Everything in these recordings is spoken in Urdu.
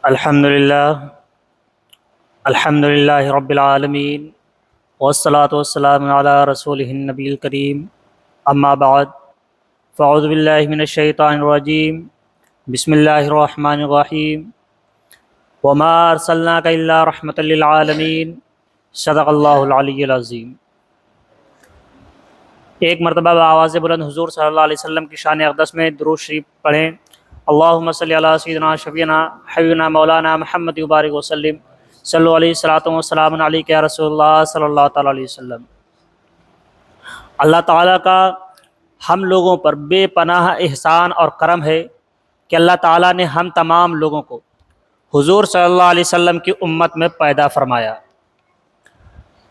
الحمد للہ رب العالمین والصلاة والسلام علی رسولہ النبی الکریم اما بعد فاعوذ باللہ من الشیطان الرجیم بسم اللہ الرحمن الرحیم وما ارسلناک الا رحمۃ للعالمین صدق اللہ العلی العظیم۔ ایک مرتبہ بآواز بلند حضور صلی اللہ علیہ وسلم کی شان اقدس میں درود شریف پڑھیں۔ اللہم صلی علی سیدنا شفیعنا حبیبنا مولانا محمد مبارک وسلم صلو علیہ الصلاۃ والسلام علیک یا رسول اللہ صلی اللہ تعالیٰ علیہ وسلم۔ اللہ تعالیٰ کا ہم لوگوں پر بے پناہ احسان اور کرم ہے کہ اللہ تعالیٰ نے ہم تمام لوگوں کو حضور صلی اللہ علیہ وسلم کی امت میں پیدا فرمایا۔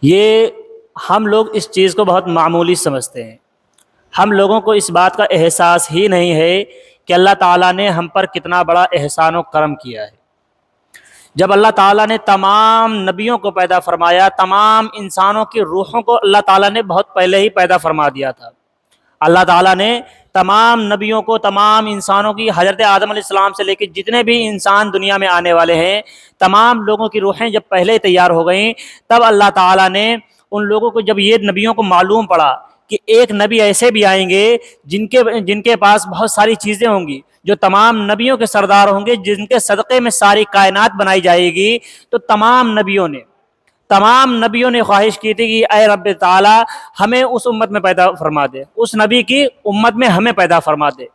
یہ ہم لوگ اس چیز کو بہت معمولی سمجھتے ہیں۔ ہم لوگوں کو اس بات کا احساس ہی نہیں ہے کہ اللہ تعالیٰ نے ہم پر کتنا بڑا احسان و کرم کیا ہے۔ جب اللہ تعالیٰ نے تمام نبیوں کو پیدا فرمایا، تمام انسانوں کی روحوں کو اللہ تعالیٰ نے بہت پہلے ہی پیدا فرما دیا تھا۔ اللہ تعالیٰ نے تمام نبیوں کو، تمام انسانوں کی، حضرت آدم علیہ السلام سے لے کے جتنے بھی انسان دنیا میں آنے والے ہیں، تمام لوگوں کی روحیں جب پہلے تیار ہو گئیں، تب اللہ تعالیٰ نے ان لوگوں کو، جب یہ نبیوں کو معلوم پڑا کہ ایک نبی ایسے بھی آئیں گے جن کے پاس بہت ساری چیزیں ہوں گی، جو تمام نبیوں کے سردار ہوں گے، جن کے صدقے میں ساری کائنات بنائی جائے گی، تو تمام نبیوں نے خواہش کی تھی کہ اے رب تعالی ہمیں اس امت میں پیدا فرما دے، اس نبی کی امت میں ہمیں پیدا فرما دے،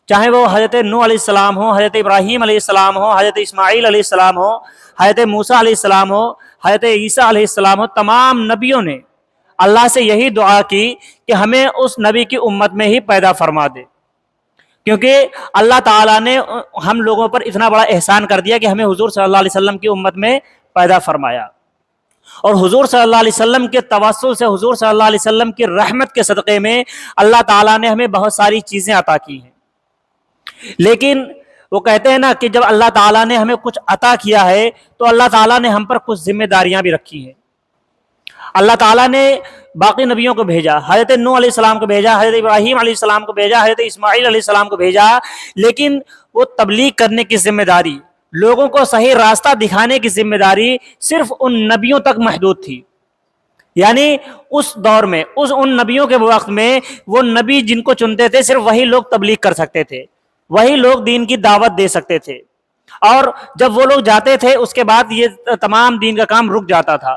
چاہے وہ حضرت نوح علیہ السلام ہو، حضرت ابراہیم علیہ السلام ہو، حضرت اسماعیل علیہ السلام ہو، حضرت موسیٰ علیہ السلام ہو، حضرت عیسیٰ علیہ السلام ہو۔ تمام نبیوں نے اللہ سے یہی دعا کی کہ ہمیں اس نبی کی امت میں ہی پیدا فرما دے، کیونکہ اللہ تعالیٰ نے ہم لوگوں پر اتنا بڑا احسان کر دیا کہ ہمیں حضور صلی اللہ علیہ وسلم کی امت میں پیدا فرمایا، اور حضور صلی اللہ علیہ وسلم کے توسل سے، حضور صلی اللہ علیہ وسلم کی رحمت کے صدقے میں اللہ تعالیٰ نے ہمیں بہت ساری چیزیں عطا کی ہیں۔ لیکن وہ کہتے ہیں نا کہ جب اللہ تعالیٰ نے ہمیں کچھ عطا کیا ہے تو اللہ تعالیٰ نے ہم پر کچھ ذمہ داریاں بھی رکھی ہیں۔ اللہ تعالیٰ نے باقی نبیوں کو بھیجا، حضرت نوح علیہ السلام کو بھیجا، حضرت ابراہیم علیہ السلام کو بھیجا، حضرت اسماعیل علیہ السلام کو بھیجا، لیکن وہ تبلیغ کرنے کی ذمہ داری، لوگوں کو صحیح راستہ دکھانے کی ذمہ داری صرف ان نبیوں تک محدود تھی۔ یعنی اس دور میں، ان نبیوں کے وقت میں، وہ نبی جن کو چنتے تھے صرف وہی لوگ تبلیغ کر سکتے تھے، وہی لوگ دین کی دعوت دے سکتے تھے، اور جب وہ لوگ جاتے تھے اس کے بعد یہ تمام دین کا کام رک جاتا تھا۔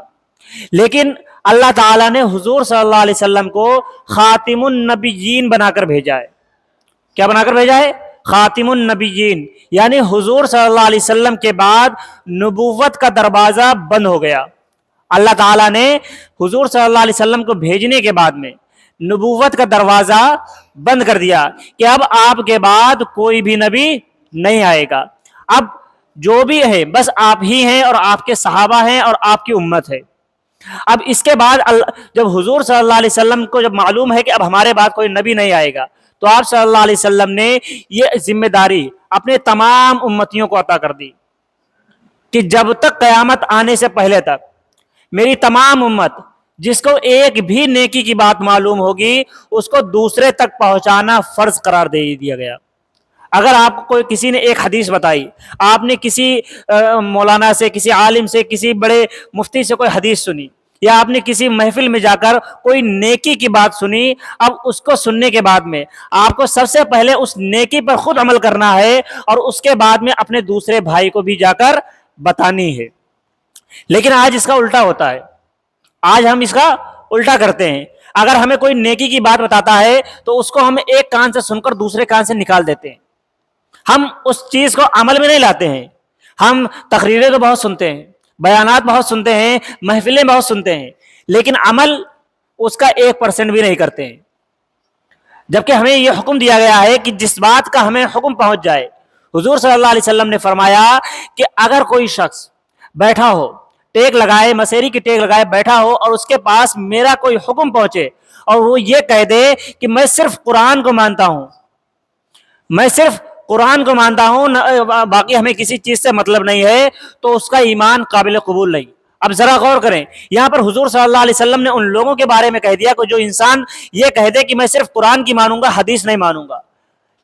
لیکن اللہ تعالیٰ نے حضور صلی اللہ علیہ وسلم کو خاتم النبیین بنا کر بھیجا ہے۔ کیا بنا کر بھیجا ہے؟ خاتم النبیین، یعنی حضور صلی اللہ علیہ وسلم کے بعد نبوت کا دروازہ بند ہو گیا۔ اللہ تعالیٰ نے حضور صلی اللہ علیہ وسلم کو بھیجنے کے بعد میں نبوت کا دروازہ بند کر دیا کہ اب آپ کے بعد کوئی بھی نبی نہیں آئے گا، اب جو بھی ہے بس آپ ہی ہیں، اور آپ کے صحابہ ہیں، اور آپ کی امت ہے۔ اب اس کے بعد جب حضور صلی اللہ علیہ وسلم کو جب معلوم ہے کہ اب ہمارے بعد کوئی نبی نہیں آئے گا، تو آپ صلی اللہ علیہ وسلم نے یہ ذمہ داری اپنے تمام امتیوں کو عطا کر دی کہ جب تک قیامت آنے سے پہلے تک میری تمام امت، جس کو ایک بھی نیکی کی بات معلوم ہوگی، اس کو دوسرے تک پہنچانا فرض قرار دے دیا گیا۔ اگر آپ کو کوئی کسی نے ایک حدیث بتائی، آپ نے کسی مولانا سے، کسی عالم سے، کسی بڑے مفتی سے کوئی حدیث سنی، یا آپ نے کسی محفل میں جا کر کوئی نیکی کی بات سنی، اب اس کو سننے کے بعد میں آپ کو سب سے پہلے اس نیکی پر خود عمل کرنا ہے، اور اس کے بعد میں اپنے دوسرے بھائی کو بھی جا کر بتانی ہے۔ لیکن آج اس کا الٹا ہوتا ہے، آج ہم اس کا الٹا کرتے ہیں۔ اگر ہمیں کوئی نیکی کی بات بتاتا ہے تو اس کو ہم ایک کان سے سن کر دوسرے کان سے نکال دیتے ہیں، ہم اس چیز کو عمل میں نہیں لاتے ہیں۔ ہم تقریریں تو بہت سنتے ہیں، بیانات بہت سنتے ہیں، محفلیں بہت سنتے ہیں، لیکن عمل اس کا 1% بھی نہیں کرتے ہیں۔ جبکہ ہمیں یہ حکم دیا گیا ہے کہ جس بات کا ہمیں حکم پہنچ جائے، حضور صلی اللہ علیہ وسلم نے فرمایا کہ اگر کوئی شخص بیٹھا ہو، ٹیک لگائے، مسیری کی ٹیک لگائے بیٹھا ہو، اور اس کے پاس میرا کوئی حکم پہنچے اور وہ یہ کہہ دے کہ میں صرف قرآن کو مانتا ہوں، میں صرف قرآن کو مانتا ہوں، باقی ہمیں کسی چیز سے مطلب نہیں ہے، تو اس کا ایمان قابل قبول نہیں۔ اب ذرا غور کریں، یہاں پر حضور صلی اللہ علیہ وسلم نے ان لوگوں کے بارے میں کہہ دیا کہ جو انسان یہ کہہ دے کہ میں صرف قرآن کی مانوں گا، حدیث نہیں مانوں گا۔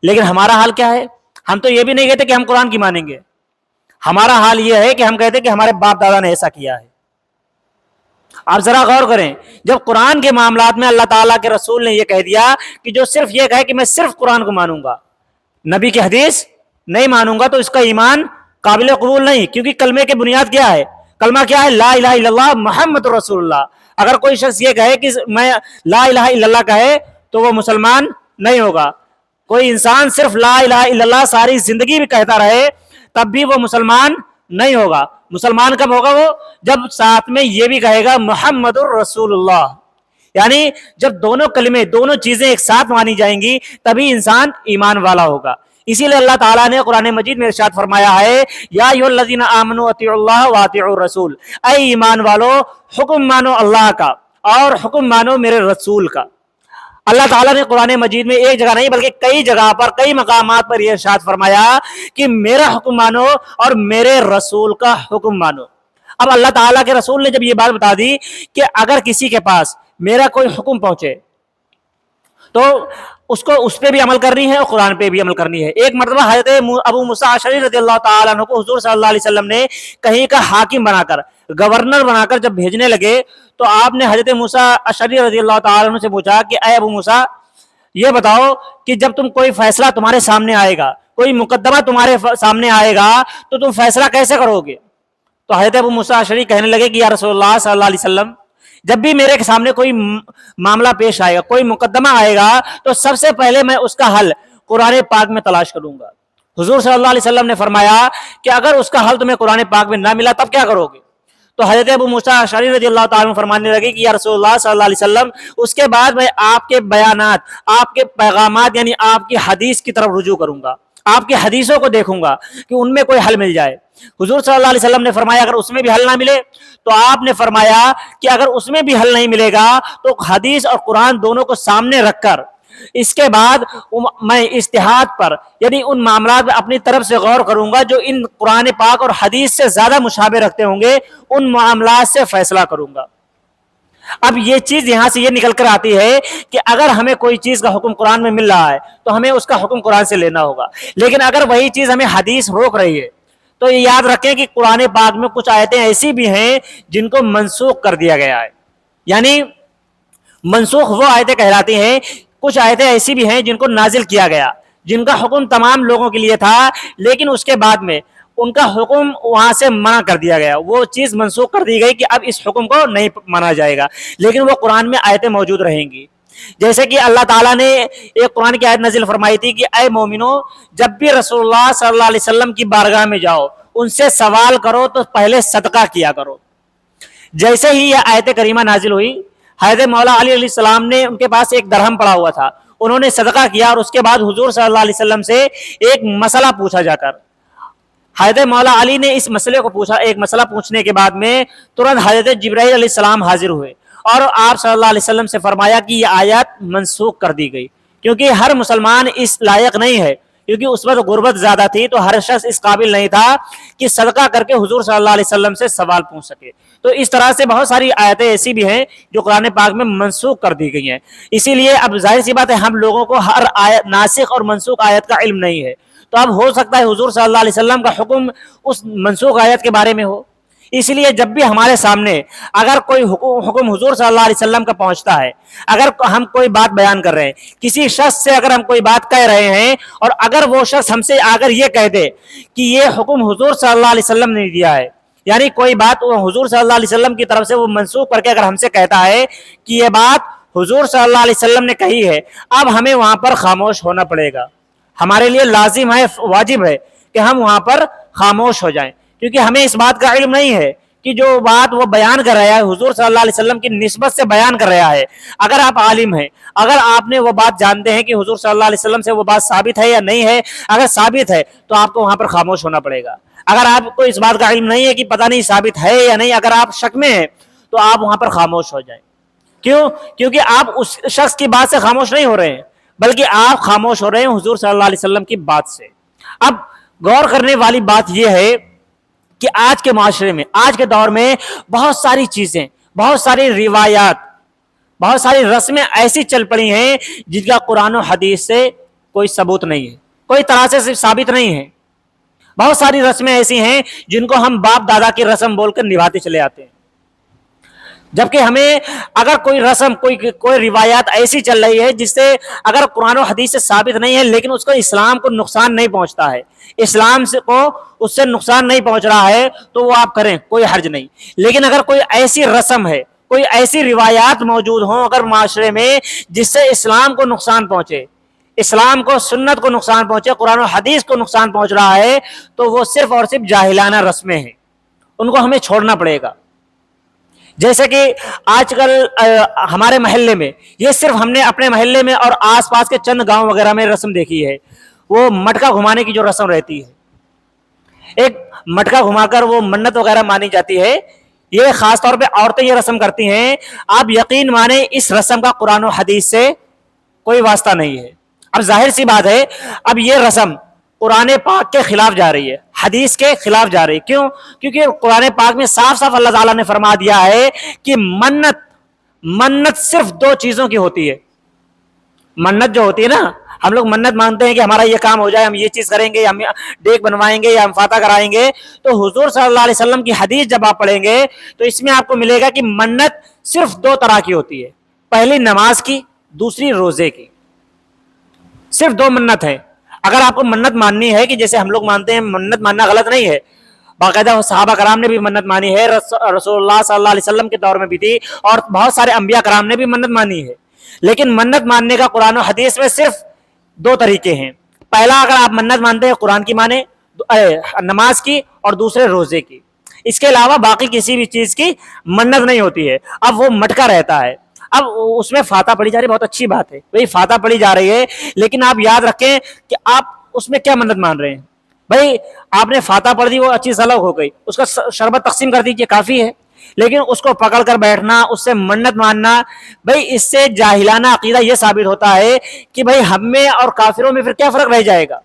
لیکن ہمارا حال کیا ہے؟ ہم تو یہ بھی نہیں کہتے کہ ہم قرآن کی مانیں گے، ہمارا حال یہ ہے کہ ہم کہتے ہیں کہ ہمارے باپ دادا نے ایسا کیا ہے. آپ ذرا غور کریں، جب قرآن کے معاملات میں اللہ تعالیٰ کے رسول نے یہ کہہ دیا کہ جو صرف یہ کہے کہ میں صرف قرآن کو مانوں گا، نبی کی حدیث نہیں مانوں گا، تو اس کا ایمان قابل قبول نہیں. کیونکہ کلمے کی بنیاد کیا ہے؟ کلمہ کیا ہے؟ لا الہ الا اللہ محمد رسول اللہ. اگر کوئی شخص یہ کہے کہ میں لا الہ الا اللہ کہے تو وہ مسلمان نہیں ہوگا. کوئی انسان صرف لا الہ الا اللہ ساری زندگی بھی کہتا رہے تب بھی وہ مسلمان نہیں ہوگا. مسلمان کب ہوگا؟ وہ جب ساتھ میں یہ بھی کہے گا محمد الرسول اللہ. یعنی جب دونوں کلمے، دونوں چیزیں ایک ساتھ مانی جائیں گی تبھی انسان ایمان والا ہوگا. اسی لیے اللہ تعالیٰ نے قرآن مجید میں ارشاد فرمایا ہے یا ایھا الذین آمنوا اطیعوا اللہ واطیعوا الرسول، اے ایمان والو حکم مانو اللہ کا اور حکم مانو میرے رسول کا. اللہ تعالیٰ نے قرآن مجید میں ایک جگہ نہیں بلکہ کئی جگہ پر، کئی مقامات پر یہ ارشاد فرمایا کہ میرا حکم مانو اور میرے رسول کا حکم مانو. اب اللہ تعالیٰ کے رسول نے جب یہ بات بتا دی کہ اگر کسی کے پاس میرا کوئی حکم پہنچے تو اس کو اس پہ بھی عمل کرنی ہے اور قرآن پہ بھی عمل کرنی ہے. ایک مرتبہ حضرت ابو موسیٰ اشعری رضی اللہ تعالیٰ عنہ کو حضور صلی اللہ علیہ وسلم نے کہیں کا حاکم بنا کر، گورنر بنا کر جب بھیجنے لگے تو آپ نے حضرت موسیٰ اشعری رضی اللہ تعالیٰ عنہ سے پوچھا کہ اے ابو موسیٰ یہ بتاؤ کہ جب تم کوئی فیصلہ تمہارے سامنے آئے گا، کوئی مقدمہ تمہارے سامنے آئے گا تو تم فیصلہ کیسے کرو گے؟ تو حضرت ابو موسیٰ اشعری کہنے لگے کہ یا رسول اللہ صلی اللہ علیہ وسلم جب بھی میرے سامنے کوئی معاملہ پیش آئے گا، کوئی مقدمہ آئے گا تو سب سے پہلے میں اس کا حل قرآن پاک میں تلاش کروں گا. حضور صلی اللہ علیہ وسلم نے فرمایا کہ اگر اس کا حل تمہیں قرآن پاک میں نہ ملا تب کیا کرو گے؟ تو حضرت ابو موسیٰ اشعری رضی اللہ تعالیٰ عنہ فرمانے لگے کہ یا رسول اللہ صلی اللہ علیہ وسلم اس کے بعد میں آپ کے بیانات، آپ کے پیغامات یعنی آپ کی حدیث کی طرف رجوع کروں گا، آپ کی حدیثوں کو دیکھوں گا کہ ان میں کوئی حل مل جائے. حضور صلی اللہ علیہ وسلم نے فرمایا اگر اس میں بھی حل نہ ملے تو آپ نے فرمایا کہ اگر اس میں بھی حل نہیں ملے گا تو حدیث اور قرآن دونوں کو سامنے رکھ کر اس کے بعد میں اجتہاد پر یعنی ان معاملات میں اپنی طرف سے غور کروں گا جو ان قرآن پاک اور حدیث سے زیادہ مشابہ رکھتے ہوں گے، ان معاملات سے فیصلہ کروں گا. اب یہ چیز یہاں سے یہ نکل کر آتی ہے کہ اگر ہمیں کوئی چیز کا حکم قرآن میں مل رہا ہے تو ہمیں اس کا حکم قرآن سے لینا ہوگا، لیکن اگر وہی چیز ہمیں حدیث روک رہی ہے تو یہ یاد رکھیں کہ قرآن پاک میں کچھ آیتیں ایسی بھی ہیں جن کو منسوخ کر دیا گیا ہے. یعنی منسوخ وہ آیتیں کہلاتی ہیں، کچھ آیتیں ایسی بھی ہیں جن کو نازل کیا گیا، جن کا حکم تمام لوگوں کے لیے تھا لیکن اس کے بعد میں ان کا حکم وہاں سے منع کر دیا گیا، وہ چیز منسوخ کر دی گئی کہ اب اس حکم کو نہیں مانا جائے گا، لیکن وہ قرآن میں آیتیں موجود رہیں گی. جیسے کہ اللہ تعالیٰ نے ایک قرآن کی آیت نازل فرمائی تھی کہ اے مومنو جب بھی رسول اللہ صلی اللہ علیہ وسلم کی بارگاہ میں جاؤ ان سے سوال کرو تو پہلے صدقہ کیا کرو. جیسے ہی یہ آیت کریمہ نازل ہوئی حضرت مولا علی علیہ السلام نے ان کے پاس ایک درہم پڑا ہوا تھا، انہوں نے صدقہ کیا اور اس کے بعد حضور صلی اللہ علیہ وسلم سے ایک مسئلہ پوچھا جا کر حضرت مولا علی نے اس مسئلے کو پوچھا. ایک مسئلہ پوچھنے کے بعد میں ترنت حضرت جبرائیل علیہ السلام حاضر ہوئے اور آپ صلی اللہ علیہ وسلم سے فرمایا کہ یہ آیات منسوخ کر دی گئی کیونکہ ہر مسلمان اس لائق نہیں ہے، کیونکہ اس وقت غربت زیادہ تھی تو ہر شخص اس قابل نہیں تھا کہ صدقہ کر کے حضور صلی اللہ علیہ وسلم سے سوال پوچھ سکے. تو اس طرح سے بہت ساری آیتیں ایسی بھی ہیں جو قرآن پاک میں منسوخ کر دی گئی ہیں. اسی لیے اب ظاہر سی بات ہے ہم لوگوں کو ہر آیت ناسخ اور منسوخ آیت کا علم نہیں ہے، تو اب ہو سکتا ہے حضور صلی اللہ علیہ وسلم کا حکم اس منسوخ آیت کے بارے میں ہو. اس لیے جب بھی ہمارے سامنے اگر کوئی حکم حضور صلی اللہ علیہ وسلم کا پہنچتا ہے، اگر ہم کوئی بات بیان کر رہے ہیں، کسی شخص سے اگر ہم کوئی بات کہہ رہے ہیں اور اگر وہ شخص ہم سے اگر یہ کہہ دے کہ یہ حکم حضور صلی اللہ علیہ وسلم نے دیا ہے، یعنی کوئی بات حضور صلی اللہ علیہ وسلم کی طرف سے وہ منسوخ کر کے اگر ہم سے کہتا ہے کہ یہ بات حضور صلی اللہ علیہ وسلم نے کہی ہے، اب ہمیں وہاں پر خاموش ہونا پڑے گا. ہمارے لیے لازم ہے، واجب ہے کہ ہم وہاں پر خاموش ہو جائیں، کیونکہ ہمیں اس بات کا علم نہیں ہے کہ جو بات وہ بیان کر رہا ہے حضور صلی اللہ علیہ وسلم کی نسبت سے بیان کر رہا ہے. اگر آپ عالم ہیں، اگر آپ نے وہ بات جانتے ہیں کہ حضور صلی اللہ علیہ وسلم سے وہ بات ثابت ہے یا نہیں ہے، اگر ثابت ہے تو آپ کو وہاں پر خاموش ہونا پڑے گا. اگر آپ کو اس بات کا علم نہیں ہے کہ پتہ نہیں ثابت ہے یا نہیں، اگر آپ شک میں ہیں تو آپ وہاں پر خاموش ہو جائیں. کیوں؟ کیونکہ آپ اس شخص کی بات سے خاموش نہیں ہو رہے ہیں بلکہ آپ خاموش ہو رہے ہیں حضور صلی اللہ علیہ وسلم کی بات سے. اب غور کرنے والی بات یہ ہے کہ آج کے معاشرے میں، آج کے دور میں بہت ساری چیزیں، بہت ساری روایات، بہت ساری رسمیں ایسی چل پڑی ہیں جن کا قرآن و حدیث سے کوئی ثبوت نہیں ہے، کوئی طرح سے ثابت نہیں ہے. بہت ساری رسمیں ایسی ہیں جن کو ہم باپ دادا کی رسم بول کر نبھاتے چلے آتے ہیں، جبکہ ہمیں اگر کوئی رسم کوئی روایات ایسی چل رہی ہے جس سے اگر قرآن و حدیث سے ثابت نہیں ہے لیکن اس کو اسلام کو نقصان نہیں پہنچتا ہے، اسلام سے کو اس سے نقصان نہیں پہنچ رہا ہے، تو وہ آپ کریں، کوئی حرج نہیں۔ لیکن اگر کوئی ایسی رسم ہے، کوئی ایسی روایات موجود ہوں اگر معاشرے میں جس سے اسلام کو نقصان پہنچے، اسلام کو سنت کو نقصان پہنچے، قرآن و حدیث کو نقصان پہنچ رہا ہے، تو وہ صرف اور صرف جاہلانہ رسمیں ہیں، ان کو ہمیں چھوڑنا پڑے گا۔ جیسے کہ آج کل ہمارے محلے میں، یہ صرف ہم نے اپنے محلے میں اور آس پاس کے چند گاؤں وغیرہ میں رسم دیکھی ہے، وہ مٹکا گھمانے کی جو رسم رہتی ہے، ایک مٹکا گھما کر وہ منت وغیرہ مانی جاتی ہے، یہ خاص طور پہ عورتیں یہ رسم کرتی ہیں۔ آپ یقین مانیں اس رسم کا قرآن و حدیث سے کوئی واسطہ نہیں ہے۔ اب ظاہر سی بات ہے، اب یہ رسم قرآن پاک کے خلاف جا رہی ہے، حدیث کے خلاف جا رہی ہے۔ کیوں؟ کیونکہ قرآن پاک میں صاف صاف اللہ تعالیٰ نے فرما دیا ہے کہ منت صرف دو چیزوں کی ہوتی ہے۔ منت جو ہوتی ہے نا، ہم لوگ منت مانگتے ہیں کہ ہمارا یہ کام ہو جائے، ہم یہ چیز کریں گے، ہم ڈیک بنوائیں گے یا ہم فاتح کرائیں گے، تو حضور صلی اللہ علیہ وسلم کی حدیث جب آپ پڑھیں گے تو اس میں آپ کو ملے گا کہ منت صرف دو طرح کی ہوتی ہے، پہلی نماز کی، دوسری روزے کی، صرف دو منت ہے۔ اگر آپ کو منت ماننی ہے کہ جیسے ہم لوگ مانتے ہیں، منت ماننا غلط نہیں ہے، باقاعدہ صحابہ کرام نے بھی منت مانی ہے، رسول اللہ صلی اللہ علیہ وسلم کے دور میں بھی تھی، اور بہت سارے انبیاء کرام نے بھی منت مانی ہے، لیکن منت ماننے کا قرآن و حدیث میں صرف دو طریقے ہیں۔ پہلا، اگر آپ منت مانتے ہیں قرآن کی مانیں، نماز کی، اور دوسرے روزے کی، اس کے علاوہ باقی کسی بھی چیز کی منت نہیں ہوتی ہے۔ اب وہ مٹکا رہتا ہے، اب اس میں فاتح پڑھی جا رہی ہے، بہت اچھی بات ہے، وہی فاتح پڑھی جا رہی ہے، لیکن آپ یاد رکھیں کہ آپ اس میں کیا منت مان رہے ہیں۔ بھائی آپ نے فاتح پڑھ دی، وہ اچھی سلگ ہو گئی، اس کا شربت تقسیم کر دیجیے، کافی ہے، لیکن اس کو پکڑ کر بیٹھنا، اس سے منت ماننا، بھائی اس سے جاہلانہ عقیدہ یہ ثابت ہوتا ہے کہ بھائی ہم میں اور کافروں میں پھر کیا فرق رہ جائے گا۔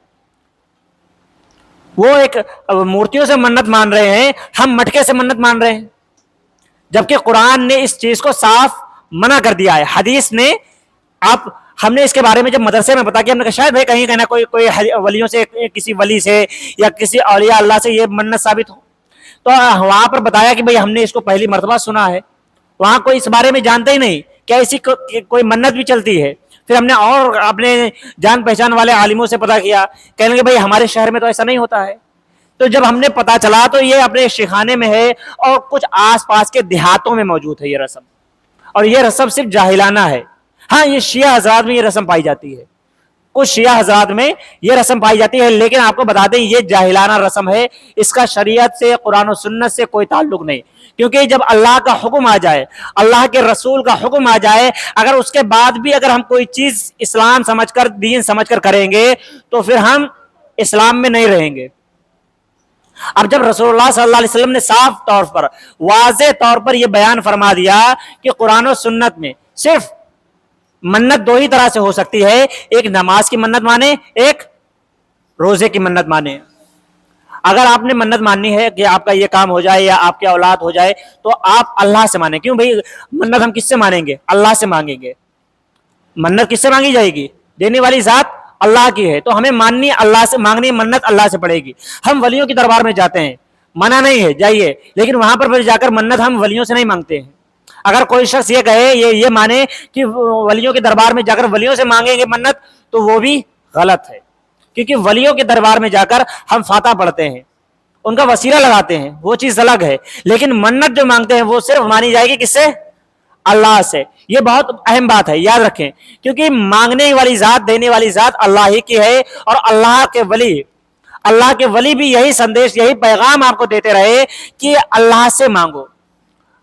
وہ ایک مورتیوں سے منت مان رہے ہیں، ہم مٹکے سے منت مان رہے ہیں، جبکہ قرآن نے اس چیز کو صاف منع کر دیا ہے، حدیث نے۔ ہم نے اس کے بارے میں جب مدرسے میں بتا کہ ہم نے کہا شاید بھائی کہیں کہنا کوئی ولیوں سے، کسی ولی سے یا کسی اولیاء اللہ سے یہ منت ثابت ہو، تو وہاں پر بتایا کہ بھائی ہم نے اس کو پہلی مرتبہ سنا ہے، وہاں کوئی اس بارے میں جانتا ہی نہیں کہ ایسی کوئی منت بھی چلتی ہے۔ پھر ہم نے اور اپنے جان پہچان والے عالموں سے پتا کیا، کہنے کہ بھائی ہمارے شہر میں تو ایسا نہیں ہوتا ہے۔ تو جب ہم نے پتا چلا تو یہ اپنے شیخانے میں ہے اور کچھ آس پاس کے دیہاتوں میں موجود ہے یہ رسم، اور یہ رسم صرف جاہلانہ ہے۔ ہاں یہ شیعہ حضرات میں یہ رسم پائی جاتی ہے، کچھ شیعہ حضرات میں یہ رسم پائی جاتی ہے، لیکن آپ کو بتا دیں یہ جاہلانہ رسم ہے، اس کا شریعت سے، قرآن و سنت سے کوئی تعلق نہیں۔ کیونکہ جب اللہ کا حکم آ جائے، اللہ کے رسول کا حکم آ جائے، اگر اس کے بعد بھی اگر ہم کوئی چیز اسلام سمجھ کر، دین سمجھ کر کریں گے تو پھر ہم اسلام میں نہیں رہیں گے۔ اب جب رسول اللہ صلی اللہ علیہ وسلم نے صاف طور پر، واضح طور پر یہ بیان فرما دیا کہ قرآن و سنت میں صرف منت دو ہی طرح سے ہو سکتی ہے، ایک نماز کی منت مانے، ایک روزے کی منت مانے۔ اگر آپ نے منت ماننی ہے کہ آپ کا یہ کام ہو جائے یا آپ کی اولاد ہو جائے تو آپ اللہ سے مانیں۔ کیوں بھائی منت ہم کس سے مانیں گے؟ اللہ سے مانگیں گے۔ منت کس سے مانگی جائے گی؟ دینے والی ذات اللہ کی ہے، تو ہمیں ماننی اللہ سے، مانگنی منت اللہ سے پڑے گی۔ ہم ولیوں کی دربار میں جاتے ہیں، منع نہیں ہے جائیے، لیکن وہاں پر پھر جا کر منت ہم ولیوں سے نہیں مانگتے ہیں۔ اگر کوئی شخص یہ کہے، یہ مانے کہ ولیوں کے دربار میں جا کر ولیوں سے مانگیں گے منت، تو وہ بھی غلط ہے، کیونکہ ولیوں کے دربار میں جا کر ہم فاتح پڑھتے ہیں، ان کا وسیلہ لگاتے ہیں، وہ چیز الگ ہے، لیکن منت جو مانگتے ہیں وہ صرف مانی جائے گی کس سے؟ اللہ سے۔ یہ بہت اہم بات ہے، یاد رکھیں، کیونکہ مانگنے والی ذات، دینے والی ذات اللہ ہی کی ہے، اور اللہ کے ولی بھی یہی سندیش، یہی پیغام آپ کو دیتے رہے کہ اللہ سے مانگو۔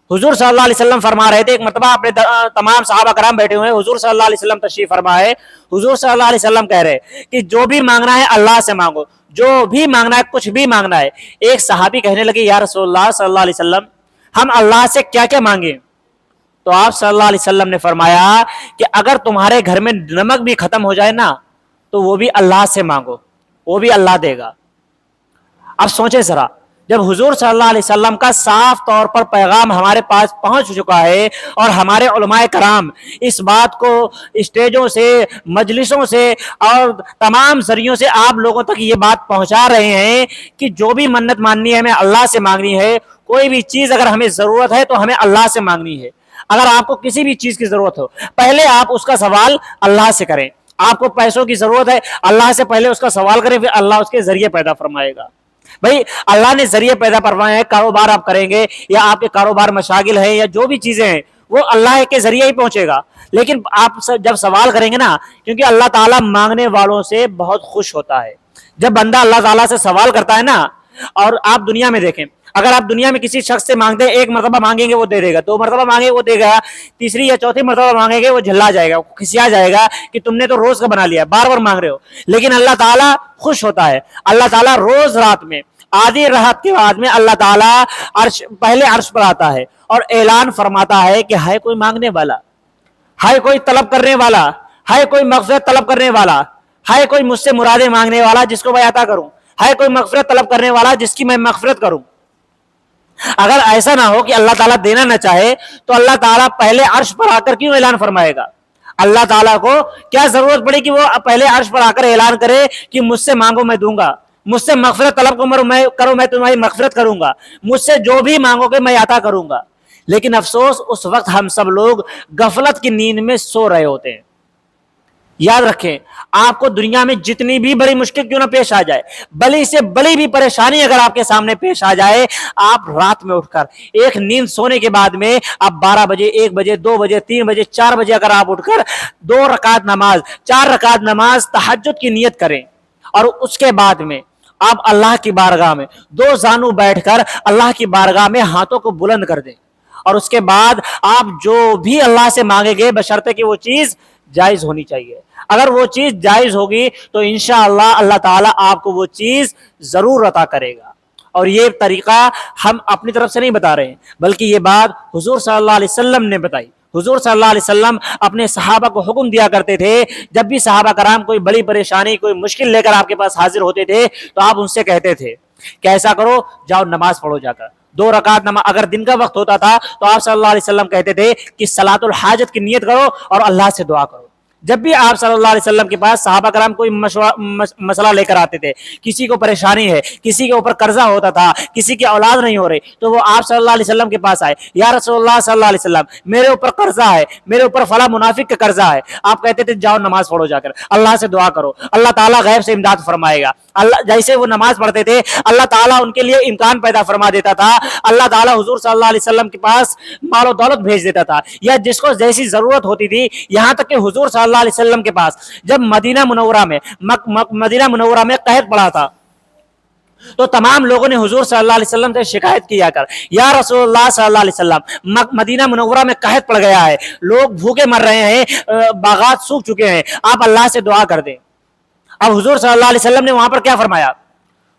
حضور صلی اللہ علیہ وسلم فرما رہے تھے، ایک مرتبہ اپنے تمام صحابہ کرام بیٹھے ہوئے، حضور صلی اللہ علیہ وسلم تشریف فرما ہے، حضور صلی اللہ علیہ وسلم کہہ رہے کہ جو بھی مانگنا ہے اللہ سے مانگو، جو بھی مانگنا ہے، کچھ بھی مانگنا ہے۔ ایک صحابی کہنے لگے، یا رسول اللہ صلی اللہ علیہ وسلم، ہم اللہ سے کیا کیا مانگیں؟ تو آپ صلی اللہ علیہ وسلم نے فرمایا کہ اگر تمہارے گھر میں نمک بھی ختم ہو جائے نا تو وہ بھی اللہ سے مانگو، وہ بھی اللہ دے گا۔ اب سوچیں ذرا، جب حضور صلی اللہ علیہ وسلم کا صاف طور پر پیغام ہمارے پاس پہنچ چکا ہے اور ہمارے علماء کرام اس بات کو اسٹیجوں سے، مجلسوں سے اور تمام ذریعوں سے آپ لوگوں تک یہ بات پہنچا رہے ہیں کہ جو بھی منت ماننی ہے ہمیں اللہ سے مانگنی ہے، کوئی بھی چیز اگر ہمیں ضرورت ہے تو ہمیں اللہ سے مانگنی ہے۔ اگر آپ کو کسی بھی چیز کی ضرورت ہو، پہلے آپ اس کا سوال اللہ سے کریں۔ آپ کو پیسوں کی ضرورت ہے، اللہ سے پہلے اس کا سوال کریں، پھر اللہ اس کے ذریعے پیدا فرمائے گا۔ بھائی اللہ نے ذریعے پیدا فرمائے ہیں، کاروبار آپ کریں گے یا آپ کے کاروبار مشاغل ہیں یا جو بھی چیزیں ہیں وہ اللہ کے ذریعے ہی پہنچے گا، لیکن آپ جب سوال کریں گے نا، کیونکہ اللہ تعالیٰ مانگنے والوں سے بہت خوش ہوتا ہے۔ جب بندہ اللہ تعالیٰ سے سوال کرتا ہے نا، اور آپ دنیا میں دیکھیں، اگر آپ دنیا میں کسی شخص سے مانگتے ہیں، ایک مرتبہ مانگیں گے وہ دے دے گا، 2 مرتبہ مانگیں گے وہ دے گا، تیسری یا چوتھی مرتبہ مانگیں گے وہ جھلا جائے گا، کھسیا جائے گا کہ تم نے تو روز کا بنا لیا، بار بار مانگ رہے ہو۔ لیکن اللہ تعالیٰ خوش ہوتا ہے، اللہ تعالیٰ روز رات میں آدھی رات کے بعد میں اللہ تعالیٰ پہلے عرش پر آتا ہے اور اعلان فرماتا ہے کہ ہے کوئی مانگنے والا، ہے کوئی طلب کرنے والا، ہے کوئی مغفرت طلب کرنے والا، ہے کوئی مجھ سے مرادیں مانگنے والا جس کو میں عطا کروں، ہے کوئی مغفرت طلب کرنے والا جس کی میں مغفرت کروں۔ اگر ایسا نہ ہو کہ اللہ تعالیٰ دینا نہ چاہے تو اللہ تعالیٰ پہلے عرش پر آ کر کیوں اعلان فرمائے گا؟ اللہ تعالیٰ کو کیا ضرورت پڑی کہ وہ پہلے عرش پر آ کر اعلان کرے کہ مجھ سے مانگو میں دوں گا، مجھ سے مغفرت طلب کرو میں تمہاری مغفرت کروں گا، مجھ سے جو بھی مانگو گے میں عطا کروں گا۔ لیکن افسوس اس وقت ہم سب لوگ غفلت کی نیند میں سو رہے ہوتے ہیں۔ یاد رکھیں، آپ کو دنیا میں جتنی بھی بڑی مشکل کیوں نہ پیش آ جائے، بڑی سے بڑی بھی پریشانی اگر آپ کے سامنے پیش آ جائے، آپ رات میں اٹھ کر ایک نیند سونے کے بعد میں آپ 12 بجے، 1 بجے، 2 بجے، 3 بجے، 4 بجے اگر آپ اٹھ کر 2 رکعت نماز، 4 رکعت نماز تہجد کی نیت کریں، اور اس کے بعد میں آپ اللہ کی بارگاہ میں 2 زانو بیٹھ کر اللہ کی بارگاہ میں ہاتھوں کو بلند کر دیں، اور اس کے بعد آپ جو بھی اللہ سے مانگیں گے بشرطے کہ وہ چیز جائز ہونی چاہیے۔ اگر وہ چیز جائز ہوگی تو انشاءاللہ اللہ تعالیٰ آپ کو وہ چیز ضرور عطا کرے گا۔ اور یہ طریقہ ہم اپنی طرف سے نہیں بتا رہے ہیں، بلکہ یہ بات حضور صلی اللہ علیہ وسلم نے بتائی۔ حضور صلی اللہ علیہ وسلم اپنے صحابہ کو حکم دیا کرتے تھے، جب بھی صحابہ کرام کوئی بڑی پریشانی، کوئی مشکل لے کر آپ کے پاس حاضر ہوتے تھے تو آپ ان سے کہتے تھے کہ ایسا کرو، جاؤ نماز پڑھو جا کر 2 رکعت نماز۔ اگر دن کا وقت ہوتا تھا تو آپ صلی اللہ علیہ وسلم کہتے تھے کہ صلاۃ الحاجت کی نیت کرو اور اللہ سے دعا کرو۔ جب بھی آپ صلی اللہ علیہ وسلم کے پاس صحابہ کرام کوئی مسئلہ لے کر آتے تھے، کسی کو پریشانی ہے، کسی کے اوپر قرضہ ہوتا تھا، کسی کی اولاد نہیں ہو رہی، تو وہ آپ صلی اللہ علیہ وسلم کے پاس آئے، یا رسول اللہ صلی اللہ علیہ وسلم میرے اوپر قرضہ ہے، میرے اوپر فلاں منافق کا قرضہ ہے۔ آپ کہتے تھے جاؤ نماز پڑھو جا کر، اللہ سے دعا کرو، اللہ تعالیٰ غیب سے امداد فرمائے گا۔ اللہ جیسے وہ نماز پڑھتے تھے اللہ تعالیٰ ان کے لیے امکان پیدا فرما دیتا تھا، اللہ تعالیٰ حضور صلی اللہ علیہ وسلم کے پاس مال و دولت بھیج دیتا تھا، یا جس کو جیسی ضرورت ہوتی تھی، یہاں تک کہ حضور صلی اللہ علیہ وسلم کے پاس جب مدینہ منورہ میں قحط پڑا تھا تو تمام لوگوں نے حضور صلی اللہ علیہ وسلم سے شکایت کیا کر، یا رسول اللہ صلی اللہ علیہ وسلم مدینہ منورہ میں قحط پڑ گیا ہے، لوگ بھوکے مر رہے ہیں، باغات سوکھ چکے ہیں، آپ اللہ سے دعا کر دیں۔ اب حضور صلی اللہ علیہ وسلم نے وہاں پر کیا فرمایا؟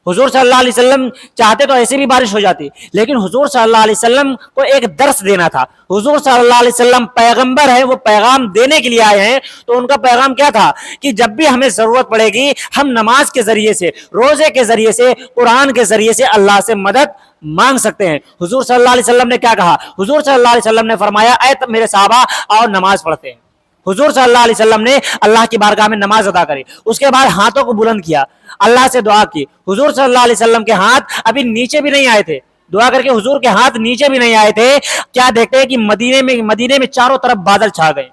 حضور صلی اللہ علیہ وسلم چاہتے تو ایسے بھی بارش ہو جاتی، لیکن حضور صلی اللہ علیہ وسلم کو ایک درس دینا تھا۔ حضور صلی اللہ علیہ وسلم پیغمبر ہیں، وہ پیغام دینے کے لیے آئے ہیں، تو ان کا پیغام کیا تھا کہ جب بھی ہمیں ضرورت پڑے گی ہم نماز کے ذریعے سے، روزے کے ذریعے سے، قرآن کے ذریعے سے اللہ سے مدد مانگ سکتے ہیں۔ حضور صلی اللہ علیہ وسلم نے کیا کہا؟ حضور صلی اللہ علیہ وسلم نے فرمایا اے میرے صحابہ آؤ نماز پڑھتے ہیں۔ حضور صلی اللہ علیہ وسلم نے اللہ کی بارگاہ میں نماز ادا کری، اس کے بعد ہاتھوں کو بلند کیا، اللہ سے دعا کی۔ حضور صلی اللہ علیہ وسلم کے ہاتھ ابھی نیچے بھی نہیں آئے تھے، دعا کر کے حضور کے ہاتھ نیچے بھی نہیں آئے تھے، کیا دیکھتے ہیں کہ مدینے میں چاروں طرف بادل چھا گئے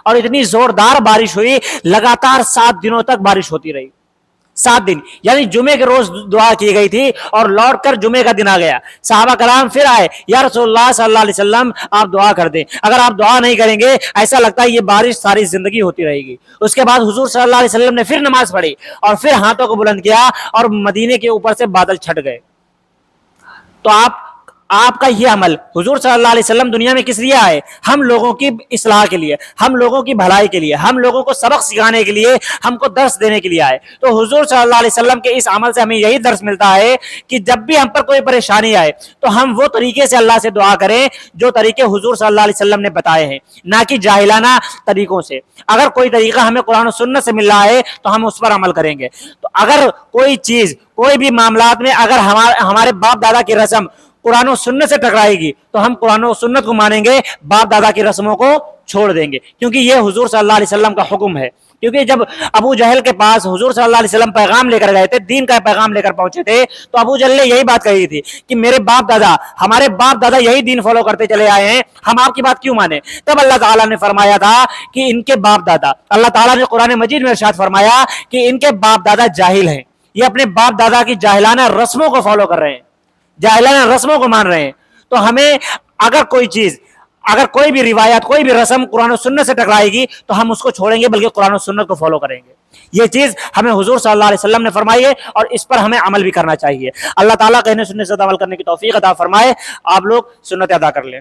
اور اتنی زوردار بارش ہوئی، لگاتار 7 دنوں تک بارش ہوتی رہی۔ 7 دن، یعنی جمعے کے روز دعا کی گئی تھی اور لوٹ کر جمعے کا دن آ گیا، صحابہ کرام پھر آئے، یا رسول اللہ صلی اللہ علیہ وسلم آپ دعا کر دیں، اگر آپ دعا نہیں کریں گے ایسا لگتا ہے یہ بارش ساری زندگی ہوتی رہے گی۔ اس کے بعد حضور صلی اللہ علیہ وسلم نے پھر نماز پڑھی اور پھر ہاتھوں کو بلند کیا اور مدینے کے اوپر سے بادل چھٹ گئے۔ تو آپ آپ کا یہ عمل حضور صلی اللہ علیہ وسلم دنیا میں کس لیے آئے؟ ہم لوگوں کی اصلاح کے لیے، ہم لوگوں کی بھلائی کے لیے، ہم لوگوں کو سبق سکھانے کے لیے، ہم کو درس دینے کے لیے آئے۔ تو حضور صلی اللہ علیہ وسلم کے اس عمل سے ہمیں یہی درس ملتا ہے کہ جب بھی ہم پر کوئی پریشانی آئے تو ہم وہ طریقے سے اللہ سے دعا کریں جو طریقے حضور صلی اللہ علیہ وسلم نے بتائے ہیں، نہ کہ جاہلانہ طریقوں سے۔ اگر کوئی طریقہ ہمیں قرآن و سنت سے مل رہا ہے تو ہم اس پر عمل کریں گے۔ تو اگر کوئی چیز، کوئی بھی معاملات میں اگر ہمارے باپ دادا کی رسم قرآن و سنت سے ٹکرائے گی تو ہم قرآن و سنت کو مانیں گے، باپ دادا کی رسموں کو چھوڑ دیں گے، کیونکہ یہ حضور صلی اللہ علیہ وسلم کا حکم ہے۔ کیونکہ جب ابو جہل کے پاس حضور صلی اللہ علیہ وسلم پیغام لے کر گئے تھے، دین کا پیغام لے کر پہنچے تھے، تو ابو جہل نے یہی بات کہی تھی کہ میرے باپ دادا، ہمارے باپ دادا یہی دین فالو کرتے چلے آئے ہیں، ہم آپ کی بات کیوں مانیں؟ تب اللہ تعالیٰ نے فرمایا تھا کہ ان کے باپ دادا، اللہ تعالیٰ نے قرآن مجید میں ارشاد فرمایا کہ ان کے باپ دادا جاہل ہیں، یہ اپنے باپ دادا کی جاہلانہ رسموں کو فالو کر رہے ہیں، جاہلانہ رسموں کو مان رہے ہیں۔ تو ہمیں اگر کوئی چیز، اگر کوئی بھی روایت، کوئی بھی رسم قرآن و سنت سے ٹکرائے گی تو ہم اس کو چھوڑیں گے، بلکہ قرآن و سنت کو فالو کریں گے۔ یہ چیز ہمیں حضور صلی اللہ علیہ وسلم نے فرمائی ہے اور اس پر ہمیں عمل بھی کرنا چاہیے۔ اللہ تعالیٰ کہنے سننے سے عمل کرنے کی توفیق عطا فرمائے۔ آپ لوگ سنت ادا کر لیں۔